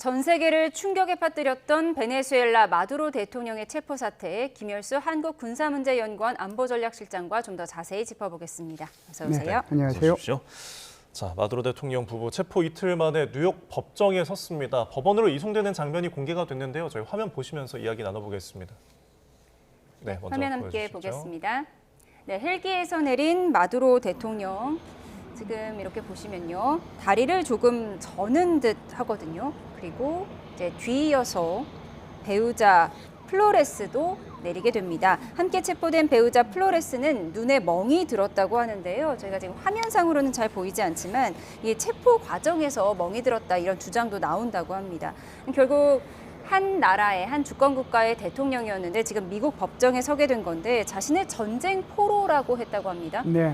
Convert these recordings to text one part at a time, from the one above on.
전 세계를 충격에 빠뜨렸던 베네수엘라 마두로 대통령의 체포 사태에 김열수 한국군사문제연구원 안보전략실장과 좀 더 자세히 짚어보겠습니다. 어서 오세요. 네, 안녕하세요. 자, 마두로 대통령 부부 체포 이틀 만에 뉴욕 법정에 섰습니다. 법원으로 이송되는 장면이 공개가 됐는데요. 저희 화면 보시면서 이야기 나눠보겠습니다. 네, 먼저 화면 함께 보여주시죠. 보겠습니다. 네, 헬기에서 내린 마두로 대통령. 지금 이렇게 보시면요, 다리를 조금 저는 듯 하거든요. 그리고 이제 뒤이어서 배우자 플로레스도 내리게 됩니다. 함께 체포된 배우자 플로레스는 눈에 멍이 들었다고 하는데요. 저희가 지금 화면상으로는 잘 보이지 않지만 이 체포 과정에서 멍이 들었다 이런 주장도 나온다고 합니다. 결국 한 나라의 한 주권 국가의 대통령이었는데 지금 미국 법정에 서게 된 건데 자신의 전쟁 포로라고 했다고 합니다. 네,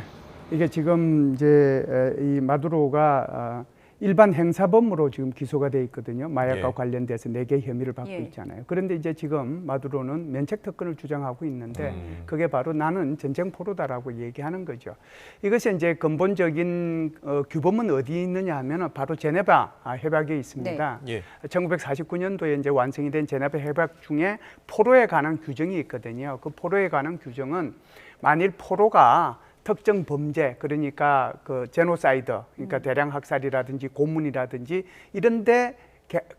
이게 지금 이제 이 마두로가 일반 행사범으로 지금 기소가 돼 있거든요. 마약과 예. 관련돼서 4개 혐의를 받고 예. 있잖아요. 그런데 이제 지금 마두로는 면책 특권을 주장하고 있는데 그게 바로 나는 전쟁 포로다라고 얘기하는 거죠. 이것이 이제 근본적인 규범은 어디 있느냐 하면 바로 제네바 협약에 있습니다. 네. 예. 1949년도에 이제 완성이 된 제네바 협약 중에 포로에 관한 규정이 있거든요. 그 포로에 관한 규정은 만일 포로가 특정 범죄, 그러니까 그 제노사이드, 그러니까 대량 학살이라든지 고문이라든지 이런데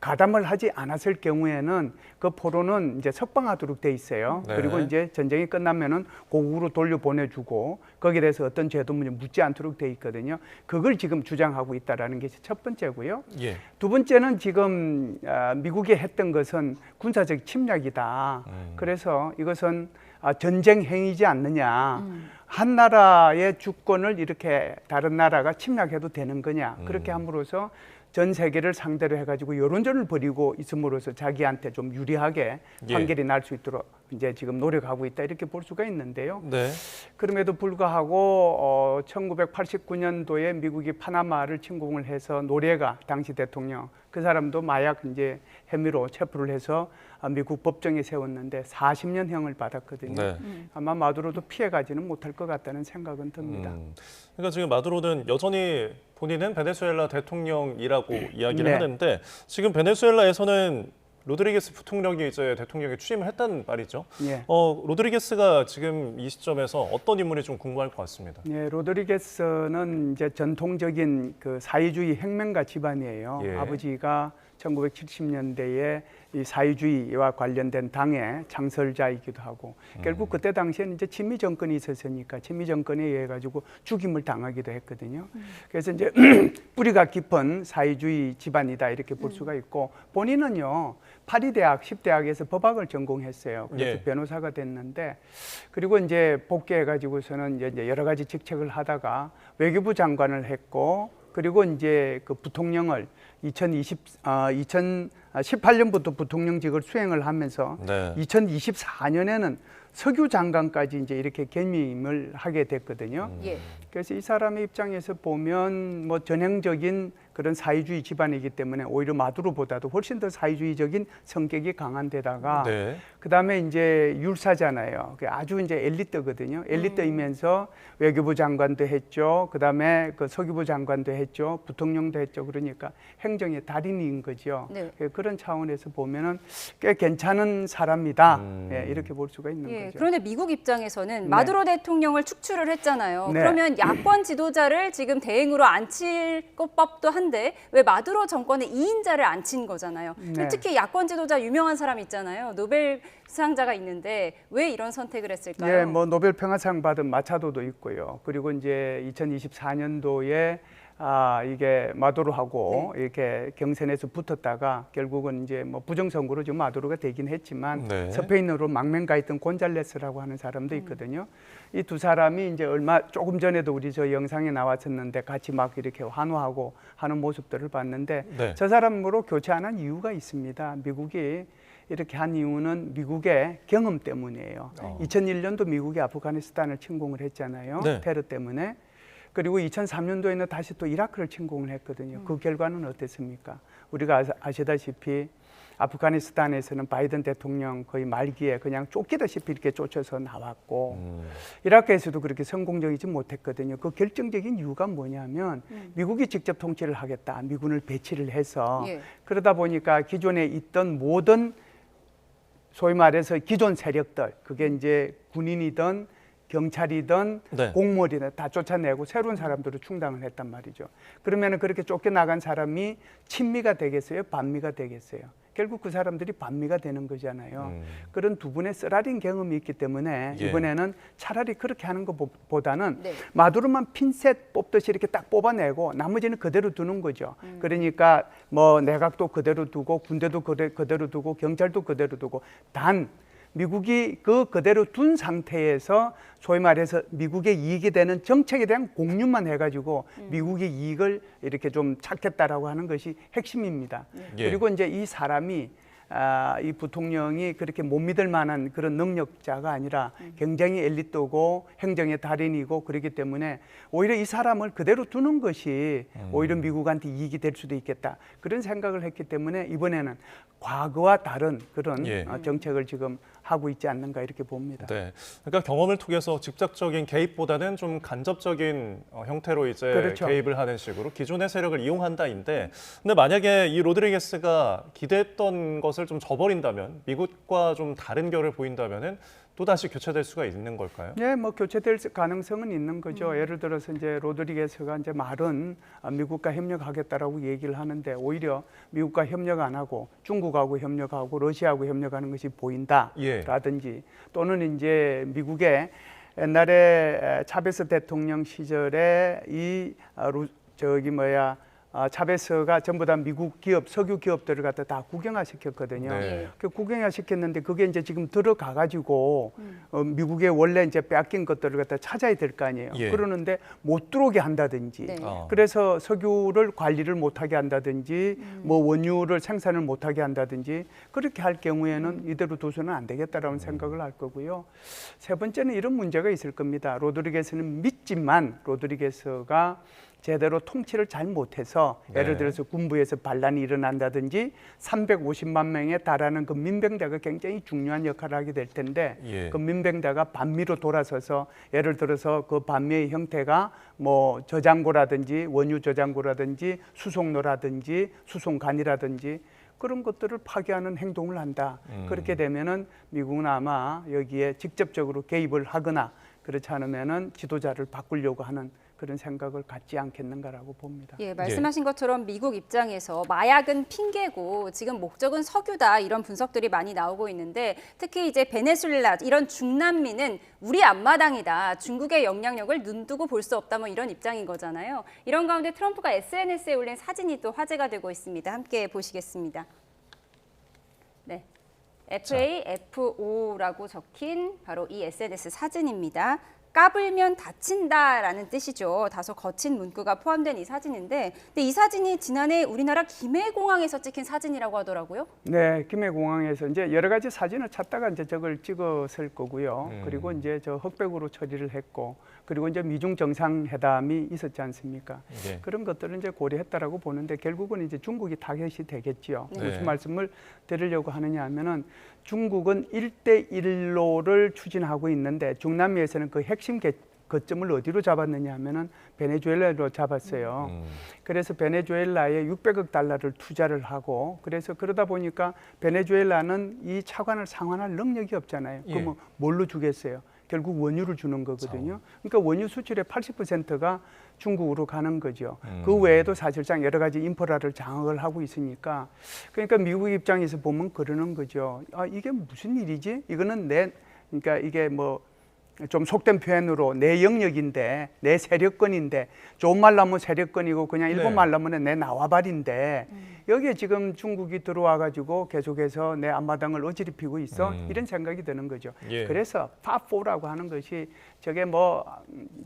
가담을 하지 않았을 경우에는 그 포로는 이제 석방하도록 돼 있어요. 네. 그리고 이제 전쟁이 끝나면은 고국으로 돌려보내주고 거기에 대해서 어떤 죄도 묻지 않도록 돼 있거든요. 그걸 지금 주장하고 있다라는 게 첫 번째고요. 예. 두 번째는 지금 미국이 했던 것은 군사적 침략이다. 그래서 이것은 전쟁 행위지 않느냐. 한 나라의 주권을 이렇게 다른 나라가 침략해도 되는 거냐. 그렇게 함으로써 전 세계를 상대로 해가지고 여론전을 벌이고 있음으로써 자기한테 좀 유리하게 판결이 날 수 있도록 이제 지금 노력하고 있다 이렇게 볼 수가 있는데요. 네. 그럼에도 불구하고 1989년도에 미국이 파나마를 침공을 해서 노레가 당시 대통령 그 사람도 마약 이제 혐의로 체포를 해서 미국 법정에 세웠는데 40년형을 받았거든요. 네. 아마 마두로도 피해가지는 못할 것 같다는 생각은 듭니다. 그러니까 지금 마두로는 여전히 본인은 베네수엘라 대통령이라고 이야기를 네. 하는데 지금 베네수엘라에서는 로드리게스 부통령이 이제 대통령에 취임을 했단 말이죠. 예. 로드리게스가 지금 이 시점에서 어떤 인물이 좀 궁금할 것 같습니다. 예, 로드리게스는 이제 전통적인 그 사회주의 혁명가 집안이에요. 예. 아버지가 1970년대에 이 사회주의와 관련된 당의 창설자이기도 하고 결국 그때 당시에는 이제 친미 정권이 있었으니까 친미 정권에 의해 가지고 죽임을 당하기도 했거든요. 그래서 이제 뿌리가 깊은 사회주의 집안이다 이렇게 볼 수가 있고 본인은요 파리대학 10대학에서 법학을 전공했어요. 그래서 예. 변호사가 됐는데 그리고 이제 복귀해 가지고서는 이제 여러 가지 직책을 하다가 외교부 장관을 했고 그리고 이제 그 부통령을 2018년부터 부통령직을 수행을 하면서 네. 2024년에는 석유 장관까지 이제 이렇게 겸임을 하게 됐거든요. 예. 그래서 이 사람의 입장에서 보면 뭐 전형적인 그런 사회주의 집안이기 때문에 오히려 마두로보다도 훨씬 더 사회주의적인 성격이 강한 데다가 네. 그다음에 이제 율사잖아요. 아주 이제 엘리트거든요. 엘리트이면서 외교부 장관도 했죠. 그다음에 그 서기부 장관도 했죠. 부통령도 했죠. 그러니까 행정의 달인인 거죠. 네. 그런 차원에서 보면은 꽤 괜찮은 사람이다. 예, 이렇게 볼 수가 있는 거죠. 그런데 미국 입장에서는 네. 마두로 대통령을 축출을 했잖아요. 네. 그러면 야권 지도자를 지금 대행으로 앉힐 법도 한데 왜 마두로 정권의 2인자를 앉힌 거잖아요. 네. 특히 야권 지도자 유명한 사람 있잖아요. 노벨 수상자가 있는데 왜 이런 선택을 했을까요? 예, 뭐 노벨 평화상 받은 마차도도 있고요. 그리고 이제 2024년도에 이게 마두로하고 이렇게 경선에서 붙었다가 결국은 이제 뭐 부정선거로 지금 마두로가 되긴 했지만 네. 스페인어로 망명가 있던 곤잘레스라고 하는 사람도 있거든요. 이 두 사람이 이제 조금 전에도 우리 저 영상에 나왔었는데 같이 막 이렇게 환호하고 하는 모습들을 봤는데 네. 저 사람으로 교체 안 한 이유가 있습니다. 미국이 이렇게 한 이유는 미국의 경험 때문이에요. 2001년도 미국이 아프가니스탄을 침공을 했잖아요. 네. 테러 때문에. 그리고 2003년도에는 다시 또 이라크를 침공을 했거든요. 그 결과는 어땠습니까? 우리가 아시다시피 아프가니스탄에서는 바이든 대통령 거의 말기에 그냥 쫓기다시피 이렇게 쫓아서 나왔고 이라크에서도 그렇게 성공적이지 못했거든요. 그 결정적인 이유가 뭐냐면 미국이 직접 통치를 하겠다. 미군을 배치를 해서 예. 그러다 보니까 기존에 있던 모든 소위 말해서 기존 세력들 그게 이제 군인이든 경찰이든 네. 공무원이든 다 쫓아내고 새로운 사람들을 충당을 했단 말이죠. 그러면 그렇게 쫓겨나간 사람이 친미가 되겠어요? 반미가 되겠어요? 결국 그 사람들이 반미가 되는 거잖아요. 그런 두 분의 쓰라린 경험이 있기 때문에 예. 이번에는 차라리 그렇게 하는 것보다는 네. 마두로만 핀셋 뽑듯이 이렇게 딱 뽑아내고 나머지는 그대로 두는 거죠. 그러니까 뭐 내각도 그대로 두고 군대도 그대로 두고 경찰도 그대로 두고 단 미국이 그대로 둔 상태에서 소위 말해서 미국의 이익이 되는 정책에 대한 공유만 해가지고 미국의 이익을 이렇게 좀 찾겠다라고 하는 것이 핵심입니다. 예. 그리고 이제 이 사람이 이 부통령이 그렇게 못 믿을 만한 그런 능력자가 아니라 굉장히 엘리트고 행정의 달인이고 그렇기 때문에 오히려 이 사람을 그대로 두는 것이 오히려 미국한테 이익이 될 수도 있겠다. 그런 생각을 했기 때문에 이번에는 과거와 다른 그런 예. 정책을 지금 하고 있지 않는가 이렇게 봅니다. 네, 그러니까 경험을 통해서 직접적인 개입보다는 좀 간접적인 형태로 이제 그렇죠. 개입을 하는 식으로 기존의 세력을 이용한다인데, 근데 만약에 이 로드리게스가 기대했던 것을 좀 저버린다면, 미국과 좀 다른 결을 보인다면은 또 다시 교체될 수가 있는 걸까요? 네, 뭐 교체될 가능성은 있는 거죠. 예를 들어서 이제 로드리게스가 이제 말은 미국과 협력하겠다라고 얘기를 하는데 오히려 미국과 협력 안 하고 중국하고 협력하고 러시아하고 협력하는 것이 보인다라든지 또는 이제 미국의 옛날에 차베스 대통령 시절에 차베스가 전부 다 미국 기업, 석유 기업들을 갖다 다 국영화시켰거든요. 네. 그 국영화시켰는데 그게 이제 지금 들어가가지고 미국의 원래 이제 빼앗긴 것들을 갖다 찾아야 될 거 아니에요. 예. 그러는데 못 들어오게 한다든지, 네. 그래서 석유를 관리를 못하게 한다든지, 뭐 원유를 생산을 못하게 한다든지 그렇게 할 경우에는 이대로 둬서는 안 되겠다라는 생각을 할 거고요. 세 번째는 이런 문제가 있을 겁니다. 로드리게스는 믿지만 로드리게스가 제대로 통치를 잘 못해서 네. 예를 들어서 군부에서 반란이 일어난다든지 350만 명에 달하는 그 민병대가 굉장히 중요한 역할을 하게 될 텐데 예. 그 민병대가 반미로 돌아서서 예를 들어서 그 반미의 형태가 뭐 저장고라든지 원유 저장고라든지 수송로라든지 수송관이라든지 그런 것들을 파괴하는 행동을 한다. 그렇게 되면은 미국은 아마 여기에 직접적으로 개입을 하거나 그렇지 않으면은 지도자를 바꾸려고 하는 그런 생각을 갖지 않겠는가라고 봅니다. 예, 말씀하신 것처럼 미국 입장에서 마약은 핑계고 지금 목적은 석유다 이런 분석들이 많이 나오고 있는데 특히 이제 베네수엘라 이런 중남미는 우리 앞마당이다. 중국의 영향력을 눈두고 볼 수 없다 뭐 이런 입장인 거잖아요. 이런 가운데 트럼프가 SNS에 올린 사진이 또 화제가 되고 있습니다. 함께 보시겠습니다. 네. FAFO라고 적힌 바로 이 SNS 사진입니다. 까불면 다친다라는 뜻이죠. 다소 거친 문구가 포함된 이 사진인데, 근데 이 사진이 지난해 우리나라 김해공항에서 찍힌 사진이라고 하더라고요. 네, 김해공항에서 이제 여러 가지 사진을 찾다가 이제 저걸 찍었을 거고요. 그리고 이제 저 흑백으로 처리를 했고, 그리고 이제 미중 정상회담이 있었지 않습니까? 예. 그런 것들을 이제 고려했다라고 보는데 결국은 이제 중국이 타겟이 되겠지요. 네. 무슨 말씀을 드리려고 하느냐 하면은 중국은 1대1로를 추진하고 있는데 중남미에서는 그 핵심 거점을 어디로 잡았느냐 하면은 베네수엘라로 잡았어요. 그래서 베네수엘라에 600억 달러를 투자를 하고 그래서 그러다 보니까 베네수엘라는 이 차관을 상환할 능력이 없잖아요. 예. 그러면 뭘로 주겠어요? 결국 원유를 주는 거거든요. 그러니까 원유 수출의 80%가 중국으로 가는 거죠. 그 외에도 사실상 여러 가지 인프라를 장악을 하고 있으니까 그러니까 미국 입장에서 보면 그러는 거죠. 아, 이게 무슨 일이지? 이거는 그러니까 이게 뭐 좀 속된 표현으로 내 영역인데 내 세력권인데 좋은 말로 하면 세력권이고 그냥 일본 네. 말로 하면 내 나와발인데 여기에 지금 중국이 들어와 가지고 계속해서 내 앞마당을 어지럽히고 있어 이런 생각이 드는 거죠. 예. 그래서 파4라고 하는 것이 저게 뭐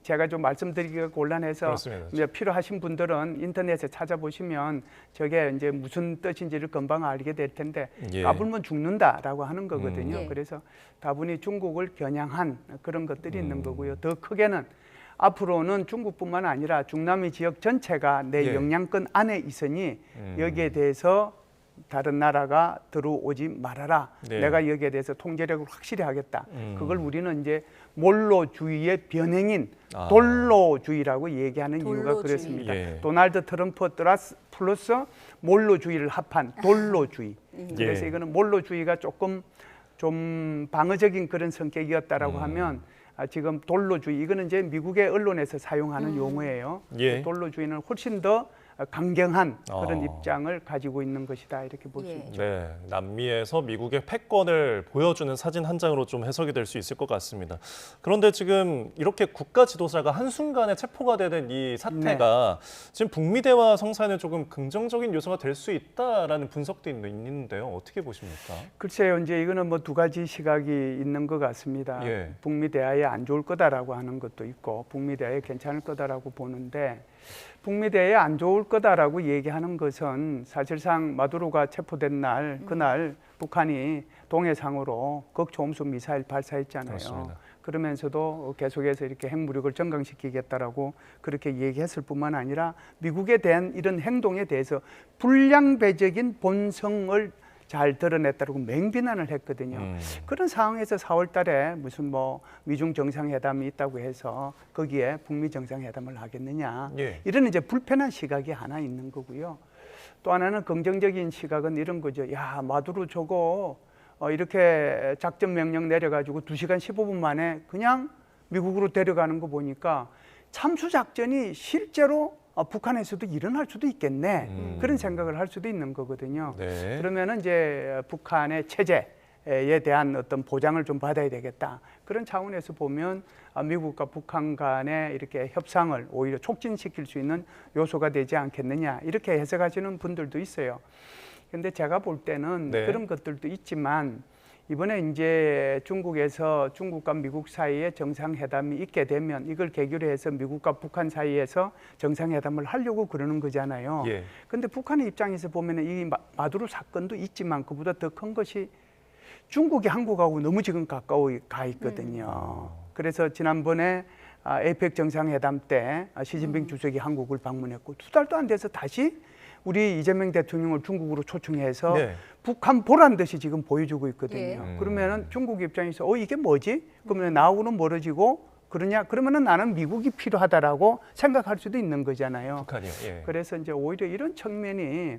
제가 좀 말씀드리기가 곤란해서 그렇습니다. 이제 필요하신 분들은 인터넷에 찾아보시면 저게 이제 무슨 뜻인지를 금방 알게 될 텐데 예. 까불면 죽는다라고 하는 거거든요. 예. 그래서 다분히 중국을 겨냥한 그런 것들이 있는 거고요. 더 크게는 앞으로는 중국뿐만 아니라 중남미 지역 전체가 내 예. 영향권 안에 있으니 여기에 대해서 다른 나라가 들어오지 말아라. 네. 내가 여기에 대해서 통제력을 확실히 하겠다. 그걸 우리는 이제 몰로주의의 변행인 아. 돌로주의라고 얘기하는 이유가 돌로주의. 그렇습니다. 예. 도널드 트럼프 플러스 몰로주의를 합한 돌로주의. 그래서 예. 이거는 몰로주의가 조금 좀 방어적인 그런 성격이었다라고 하면 지금 돌로주의 이거는 이제 미국의 언론에서 사용하는 용어예요. 예. 돌로주의는 훨씬 더 강경한 그런 어. 입장을 가지고 있는 것이다 이렇게 볼 수 예. 있죠. 네, 남미에서 미국의 패권을 보여주는 사진 한 장으로 좀 해석이 될 수 있을 것 같습니다. 그런데 지금 이렇게 국가 지도자가 한순간에 체포가 되는 이 사태가 지금 북미 대화 성사에는 조금 긍정적인 요소가 될 수 있다라는 분석도 있는데요. 어떻게 보십니까? 글쎄요, 이제 이거는 뭐 두 가지 시각이 있는 것 같습니다. 예. 북미 대화에 안 좋을 거다라고 하는 것도 있고, 북미 대화에 괜찮을 거다라고 보는데, 북미 대화에 안 좋을 거다라고 얘기하는 것은 사실상 마두로가 체포된 날, 그날 북한이 동해상으로 극초음속 미사일 발사했잖아요. 그렇습니다. 그러면서도 계속해서 이렇게 핵무력을 증강시키겠다라고 그렇게 얘기했을 뿐만 아니라 미국에 대한 이런 행동에 대해서 불량배적인 본성을 잘 드러냈다고 맹비난을 했거든요. 그런 상황에서 4월 달에 무슨 뭐 미중 정상회담이 있다고 해서 거기에 북미 정상회담을 하겠느냐. 예. 이런 이제 불편한 시각이 하나 있는 거고요. 또 하나는 긍정적인 시각은 이런 거죠. 야, 마두로 저거 이렇게 작전 명령 내려가지고 2시간 15분 만에 그냥 미국으로 데려가는 거 보니까 참수 작전이 실제로 북한에서도 일어날 수도 있겠네. 그런 생각을 할 수도 있는 거거든요. 네. 그러면은 이제 북한의 체제에 대한 어떤 보장을 좀 받아야 되겠다. 그런 차원에서 보면 미국과 북한 간의 이렇게 협상을 오히려 촉진시킬 수 있는 요소가 되지 않겠느냐. 이렇게 해석하시는 분들도 있어요. 근데 제가 볼 때는 네. 그런 것들도 있지만 이번에 이제 중국에서 중국과 미국 사이에 정상회담이 있게 되면 이걸 계기로 해서 미국과 북한 사이에서 정상회담을 하려고 그러는 거잖아요. 예. 근데 북한의 입장에서 보면 이 마두로 사건도 있지만 그보다 더 큰 것이 중국이 한국하고 너무 지금 가까워 가 있거든요. 그래서 지난번에 에이펙 정상회담 때 시진핑 주석이 한국을 방문했고 2달도 안 돼서 다시 우리 이재명 대통령을 중국으로 초청해서 네. 북한 보란 듯이 지금 보여주고 있거든요. 예. 그러면은 중국 입장에서 이게 뭐지? 그러면 나하고는 멀어지고 그러냐? 그러면은 나는 미국이 필요하다라고 생각할 수도 있는 거잖아요. 북한이요. 예. 그래서 이제 오히려 이런 측면이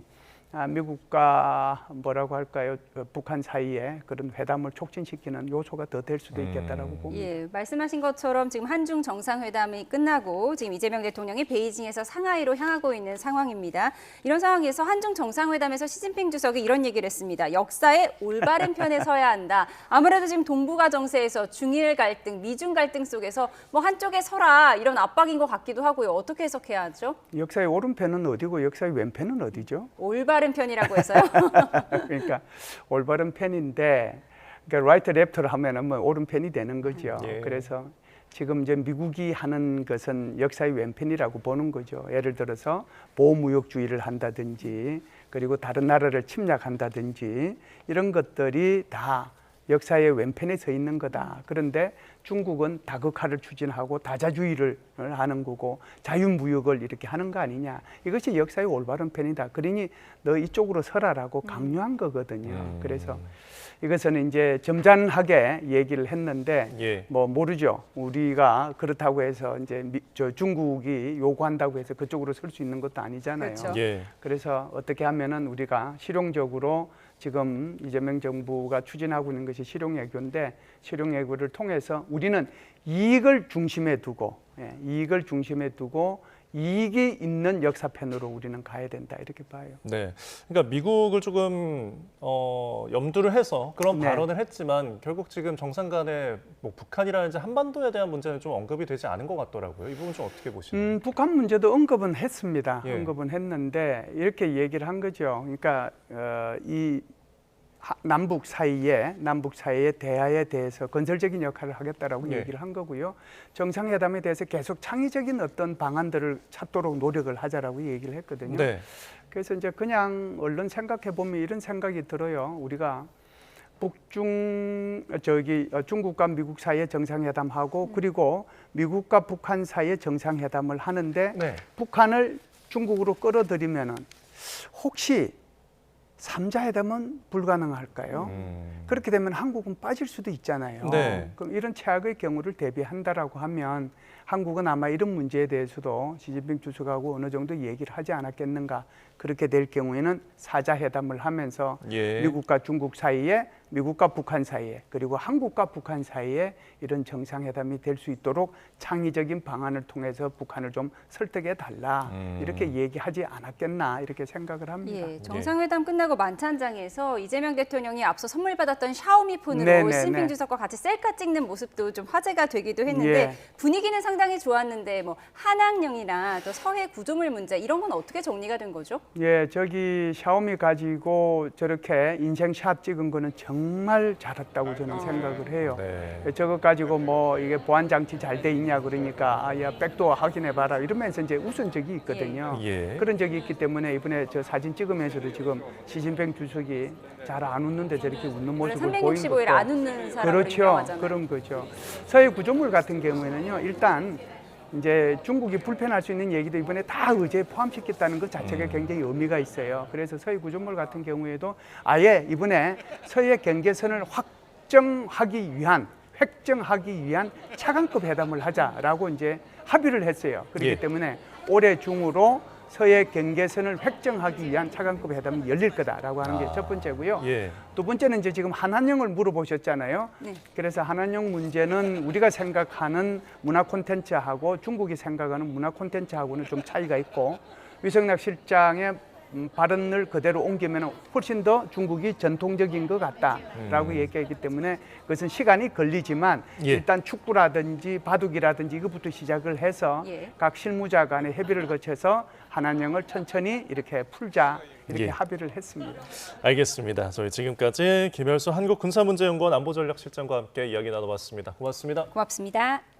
미국과 뭐라고 할까요? 북한 사이에 그런 회담을 촉진시키는 요소가 더 될 수도 있겠다라고 봅니다. 예, 말씀하신 것처럼 지금 한중 정상회담이 끝나고 지금 이재명 대통령이 베이징에서 상하이로 향하고 있는 상황입니다. 이런 상황에서 한중 정상회담에서 시진핑 주석이 이런 얘기를 했습니다. 역사의 올바른 편에 서야 한다. 아무래도 지금 동북아 정세에서 중일 갈등, 미중 갈등 속에서 뭐 한쪽에 서라 이런 압박인 것 같기도 하고요. 어떻게 해석해야 하죠? 역사의 오른편은 어디고 역사의 왼편은 어디죠? 올바른 편이라고 해서요. 그러니까 올바른 편인데 그러니까 라이트 랩터를 하면은 뭐 오른편이 되는 거죠. 예. 그래서 지금 이제 미국이 하는 것은 역사의 왼편이라고 보는 거죠. 예를 들어서 보호무역주의를 한다든지 그리고 다른 나라를 침략한다든지 이런 것들이 다 역사의 왼편에 서 있는 거다. 그런데 중국은 다극화를 추진하고 다자주의를 하는 거고 자유무역을 이렇게 하는 거 아니냐. 이것이 역사의 올바른 편이다. 그러니 너 이쪽으로 서라라고 강요한 거거든요. 그래서 이것은 이제 점잖하게 얘기를 했는데 예. 뭐 모르죠. 우리가 그렇다고 해서 이제 중국이 요구한다고 해서 그쪽으로 설 수 있는 것도 아니잖아요. 그렇죠. 예. 그래서 어떻게 하면은 우리가 실용적으로 지금 이재명 정부가 추진하고 있는 것이 실용외교인데 실용외교를 통해서 우리는 이익을 중심에 두고 이익을 중심에 두고 이익이 있는 역사편으로 우리는 가야 된다 이렇게 봐요. 네, 그러니까 미국을 조금 염두를 해서 그런 네. 발언을 했지만 결국 지금 정상 간에 뭐 북한이라든지 한반도에 대한 문제는 좀 언급이 되지 않은 것 같더라고요. 이 부분 좀 어떻게 보시나요? 북한 문제도 언급은 했습니다. 예. 언급은 했는데 이렇게 얘기를 한 거죠. 그러니까 이 남북 사이에 대화에 대해서 건설적인 역할을 하겠다라고 예. 얘기를 한 거고요. 정상회담에 대해서 계속 창의적인 어떤 방안들을 찾도록 노력을 하자라고 얘기를 했거든요. 네, 그래서 이제 그냥 얼른 생각해 보면 이런 생각이 들어요. 우리가 중국과 미국 사이에 정상회담하고 그리고 미국과 북한 사이에 정상회담을 하는데 네. 북한을 중국으로 끌어들이면은 혹시 삼자회담은 불가능할까요? 그렇게 되면 한국은 빠질 수도 있잖아요. 네. 그럼 이런 최악의 경우를 대비한다라고 하면 한국은 아마 이런 문제에 대해서도 시진핑 주석하고 어느 정도 얘기를 하지 않았겠는가. 그렇게 될 경우에는 사자회담을 하면서 예. 미국과 중국 사이에, 미국과 북한 사이에, 그리고 한국과 북한 사이에 이런 정상회담이 될 수 있도록 창의적인 방안을 통해서 북한을 좀 설득해 달라. 이렇게 얘기하지 않았겠나 이렇게 생각을 합니다. 예, 정상회담 끝나고 만찬장에서 이재명 대통령이 앞서 선물 받았던 샤오미 폰으로 네네네. 시진핑 주석과 같이 셀카 찍는 모습도 좀 화제가 되기도 했는데 예. 분위기는 상당히 좋았는데 뭐 한학령이나 또 서해 구조물 문제 이런 건 어떻게 정리가 된 거죠? 예, 저기 샤오미 가지고 저렇게 인생샷 찍은 거는 정말 잘했다고 저는 생각을 해요. 네. 저거 가지고 뭐 이게 보안 장치 잘 돼 있냐 그러니까 야 백도어 확인해 봐라 이러면서 이제 웃은 적이 있거든요. 예. 그런 적이 있기 때문에 이번에 저 사진 찍으면서도 지금 시진핑 주석이 잘 안 웃는데 저렇게 웃는 원래 모습을 보인 365일 것도 안 웃는 사람으로 그렇죠. 유명하잖아요. 그런 거죠. 서해 구조물 같은 경우에는요. 일단 이제 중국이 불편할 수 있는 얘기도 이번에 다 의제에 포함시켰다는 것 자체가 굉장히 의미가 있어요. 그래서 서해 구조물 같은 경우에도 아예 이번에 서해 경계선을 획정하기 위한 차관급 회담을 하자라고 이제 합의를 했어요. 그렇기 예. 때문에 올해 중으로 서해 경계선을 획정하기 위한 차관급 회담이 열릴 거다라고 하는 게 첫 번째고요. 예. 두 번째는 이제 지금 한한령을 물어보셨잖아요. 네. 그래서 한한령 문제는 우리가 생각하는 문화 콘텐츠하고 중국이 생각하는 문화 콘텐츠하고는 좀 차이가 있고 위성락 실장의 발언을 그대로 옮기면 훨씬 더 중국이 전통적인 것 같다라고 얘기하기 때문에 그것은 시간이 걸리지만 예. 일단 축구라든지 바둑이라든지 이것부터 시작을 해서 예. 각 실무자 간의 협의를 거쳐서 한한령을 천천히 이렇게 풀자 이렇게 예. 합의를 했습니다. 알겠습니다. 저희 지금까지 김열수 한국군사문제연구원 안보전략실장과 함께 이야기 나눠봤습니다. 고맙습니다. 고맙습니다.